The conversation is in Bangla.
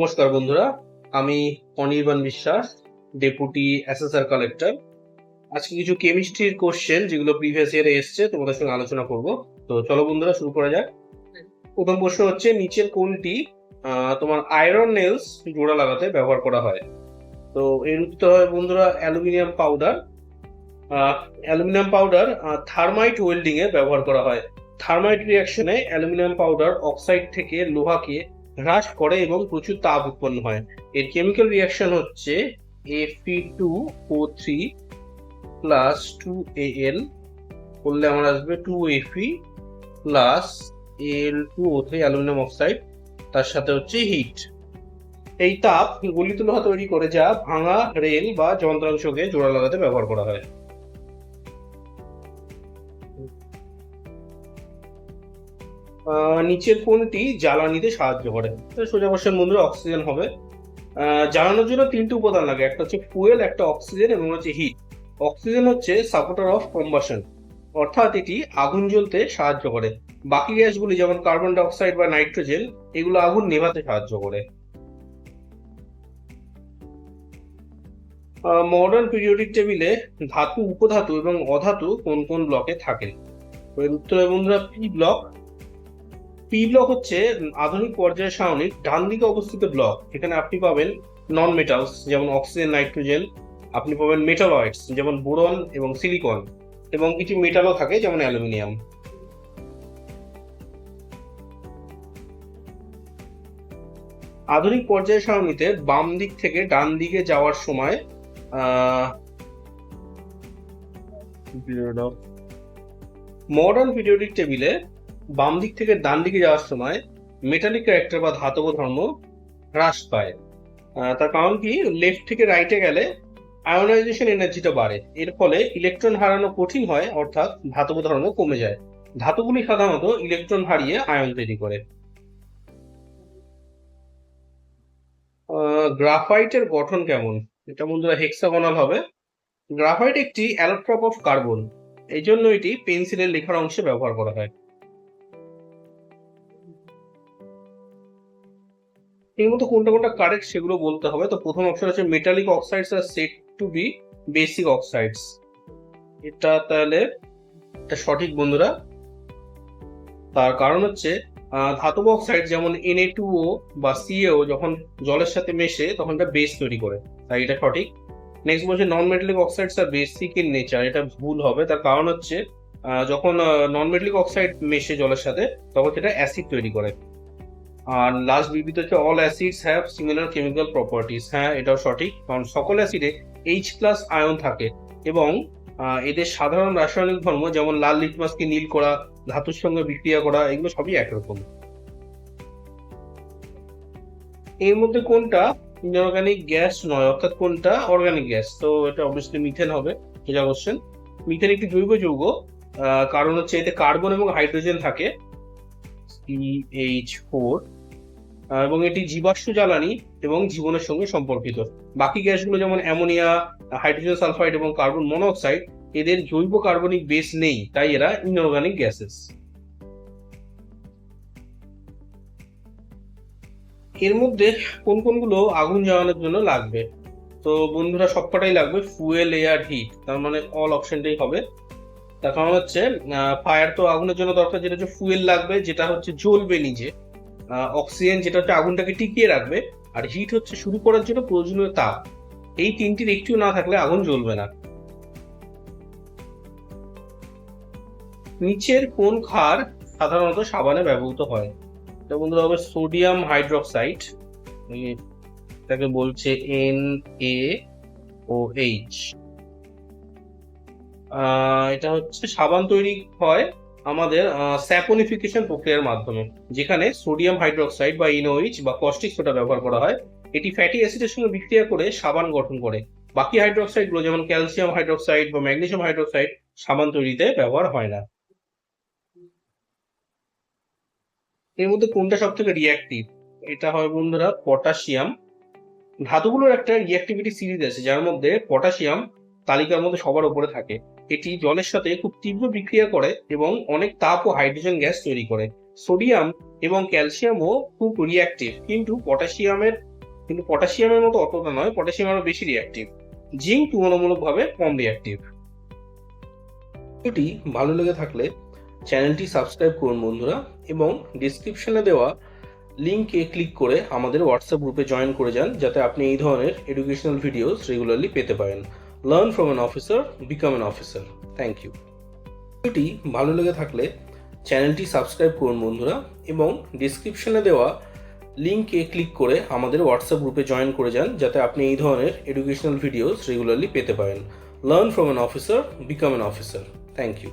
নমস্কার বন্ধুরা, আমি অনির্বাণ বিশ্বাস, ডেপুটি অ্যাসেসর কালেক্টর। আজকে কিছু কেমিস্ট্রির কোশ্চেন যেগুলো প্রিভিয়াস ইয়ারে এসছে তোমাদের সঙ্গে আলোচনা করব। তো চলো বন্ধুরা শুরু করা যাক। প্রথম প্রশ্ন হচ্ছে, নিচের কোনটি তোমার আয়রন নেলস জোড়া লাগাতে ব্যবহার করা হয়? তো এর উত্তর হয় বন্ধুরা aluminium powder. Aluminium powder thermite welding এ ব্যবহার করা হয়। থার্মাইট রিঅ্যাকশনে অ্যালুমিনিয়াম পাউডার অক্সাইড থেকে লোহাকে হ্রাস করে এবং প্রচুর তাপ উৎপন্ন হয়। এর কেমিক্যাল রিঅ্যাকশন হচ্ছে Fe2O3 প্লাস 2Al করলে আমার আসবে 2Fe plus Al2O3 aluminium oxide, তার সাথে হচ্ছে হিট। এই তাপ গলিত লোহা তৈরি করে, যা ভাঙা রেল বা যন্ত্রাংশকে জোড়া লাগাতে ব্যবহার করা হয়। নিচের কোনটি জ্বালানিতে সাহায্য করে? সোজা কোশ্চেন বন্ধুরা, অক্সিজেন হবে। জ্বালানোর জন্য তিনটি উপাদান লাগে, একটা হচ্ছে ফুয়েল, একটা অক্সিজেন এবং হচ্ছে হিট। অক্সিজেন হচ্ছে সাপোর্টার অফ কম্বাসন, অর্থাৎ এটি আগুন জ্বলতে সাহায্য করে। বাকি গ্যাসগুলি যেমন কার্বন ডাই অক্সাইড বা নাইট্রোজেন, এগুলো আগুন নেভাতে সাহায্য করে। মডার্ন পিরিয়ডিক টেবিলে ধাতু, উপধাতু এবং অধাতু কোন কোন ব্লকে থাকে? এর উত্তর বন্ধুরা পি ব্লক। পি ব্লক হচ্ছে আধুনিক পর্যায় সারণীর ডান দিকে অবস্থিত ব্লক। এখানে আপনি পাবেন নন মেটালস যেমন অক্সিজেন, নাইট্রোজেন। আপনি পাবেন মেটালয়েডস যেমন বোরন এবং সিলিকন, এবং কিছু মেটালও থাকে যেমন অ্যালুমিনিয়াম। আধুনিক পর্যায় সারণীতে বাম দিক থেকে ডান দিকে যাওয়ার সময় মডার্ন পিরিয়ডিক টেবিলে বাম দিক থেকে ডান দিকে যাওয়ার সময় মেটালিক ক্যারেক্টার বা ধাতব ধর্ম হ্রাস পায়। তার কারণ কি, লেফট থেকে রাইটে গেলে আয়োনাইজেশন এনার্জিটা বাড়ে, এর ফলে ইলেকট্রন হারানো কঠিন হয়, অর্থাৎ ধাতব ধর্ম কমে যায়। ধাতুগুলি সাধারণত ইলেকট্রন হারিয়ে আয়ন তৈরি করে। গ্রাফাইটের গঠন কেমন? এটা বন্ধুরা হেক্সাগোনাল হবে। গ্রাফাইট একটি অ্যালোট্রপ অফ কার্বন, এই জন্য এটি পেন্সিলের লেখার অংশে ব্যবহার করা হয়। এর মধ্যে কোনটা কোনটা কারেক্ট সেগুলো বলতে হবে। তো প্রথম অপশন হচ্ছে metallic oxides are said to be basic oxides. এটা তাহলে এটা সঠিক বন্ধুরা। তার কারণ হচ্ছে ধাতব অক্সাইড যেমন Na2O বা CaO যখন জলের সাথে মেশে তখন এটা বেস তৈরি করে, তাই এটা সঠিক। নেক্সট বলছে non metallic oxides are basic in nature, এটা ভুল হবে। তার কারণ হচ্ছে যখন নন মেটালিক অক্সাইড মেশে জলের সাথে তখন সেটা অ্যাসিড তৈরি করে। আর লাস্ট বিবৃতি হচ্ছে all acids have similar chemical properties. হ্যাঁ, এটাও সঠিক, কারণ সকল অ্যাসিডে H+ আয়ন থাকে এবং এদের সাধারণ রাসায়নিক ধর্ম যেমন লাল লিটমাসকে নীল করা, ধাতুর সঙ্গে বিক্রিয়া করা, এগুলো সবই একরকম। এর মধ্যে কোনটা ইনঅর্গানিক গ্যাস নয়, অর্থাৎ কোনটা অর্গানিক গ্যাস? তো এটা অবশ্যই মিথেন হবে, সোজা কোশ্চেন। মিথেন একটি জৈব যৌগ, কারণ হচ্ছে এতে কার্বন এবং হাইড্রোজেন থাকে, CH4, এবং এটি জীবাশ্ম জ্বালানি এবং জীবনের সঙ্গে সম্পর্কিত। বাকি গ্যাসগুলো যেমন অ্যামোনিয়া, হাইড্রোজেন সালফাইড এবং কার্বন মনোক্সাইড, এদের জৈব কার্বনিক বেস নেই, তাই এরা ইনঅর্গানিক গ্যাসেস। এর মধ্যে কোন কোনগুলো আগুন জ্বালানোর জন্য লাগবে? তো বন্ধুরা সবকটাই লাগবে, ফুয়েল, এয়ার, হিট, তার মানে অল অপশনটাই হবে। তার কারণ হচ্ছে ফায়ার তো আগুনের জন্য দরকার, যেটা হচ্ছে ফুয়েল লাগবে, যেটা হচ্ছে জ্বলবে নিজে। অক্সিজেন যেটা হচ্ছে আগুনটাকে টিকিয়ে রাখবে। আর হিট হচ্ছে শুরু করার জন্য প্রয়োজনীয় তাপ। এই তিনটির একটিও না থাকলে আগুন জ্বলবে না। নিচের কোন ক্ষার সাধারণত সাবানে ব্যবহৃত হয়? এটা বন্ধুরা হবে সোডিয়াম হাইড্রোক্সাইড, এটাকে বলছে NaOH। এটা হচ্ছে সাবান তৈরি হয় আমাদের স্যাপনিফিকেশন প্রক্রিয়ার মাধ্যমে, যেখানে সোডিয়াম হাইড্রোক্সাইড বা NaOH বা কস্টিক সোডা ব্যবহার করা হয়। এটি ফ্যাটি অ্যাসিডের সঙ্গে বিক্রিয়া করে সাবান গঠন করে। বাকি হাইড্রোক্সাইড গুলো যেমন ক্যালসিয়াম হাইড্রোক্সাইড বা ম্যাগনেসিয়াম হাইড্রোক্সাইড সাবান তৈরিতে ব্যবহার হয় না। এর মধ্যে কোনটা সব থেকে রিঅ্যাক্টিভ? এটা হয় বন্ধুরা পটাশিয়াম। ধাতুগুলোর একটা রিঅ্যাক্টিভিটি সিরিজ আছে, যার মধ্যে পটাশিয়াম তালিকার মধ্যে সবার উপরে থাকে। এটি জলের সাথে খুব তীব্র বিক্রিয়া করে এবং অনেক তাপ ও হাইড্রোজেন গ্যাস তৈরি করে। সোডিয়াম এবং ক্যালসিয়ামও খুব রিঅ্যাক্টিভ, কিন্তু পটাশিয়ামের কিন্তু পটাশিয়ামের মতো অতটা নয়, পটাশিয়াম আরো বেশি রিঅ্যাক্টিভ, জিঙ্ক তুলনামূলকভাবে কম রিঅ্যাক্টিভ। ভিডিওটি ভালো লেগে থাকলে চ্যানেলটি সাবস্ক্রাইব করুন বন্ধুরা, এবং ডিসক্রিপশনে দেওয়া লিঙ্কে ক্লিক করে আমাদের হোয়াটসঅ্যাপ গ্রুপে জয়েন করে যান, যাতে আপনি এই ধরনের এডুকেশনাল ভিডিওস রেগুলারলি পেতে পারেন। Learn from an officer, become an officer. Thank you. ভিডিওটি ভালো লেগে থাকলে চ্যানেলটি সাবস্ক্রাইব করুন বন্ধুরা, এবং ডিসক্রিপশনে দেওয়া লিঙ্কে ক্লিক করে আমাদের হোয়াটসঅ্যাপ গ্রুপে জয়েন করে যান, যাতে আপনি এই ধরনের এডুকেশনাল ভিডিওস রেগুলারলি পেতে পারেন। Learn from an officer, become an officer. Thank you.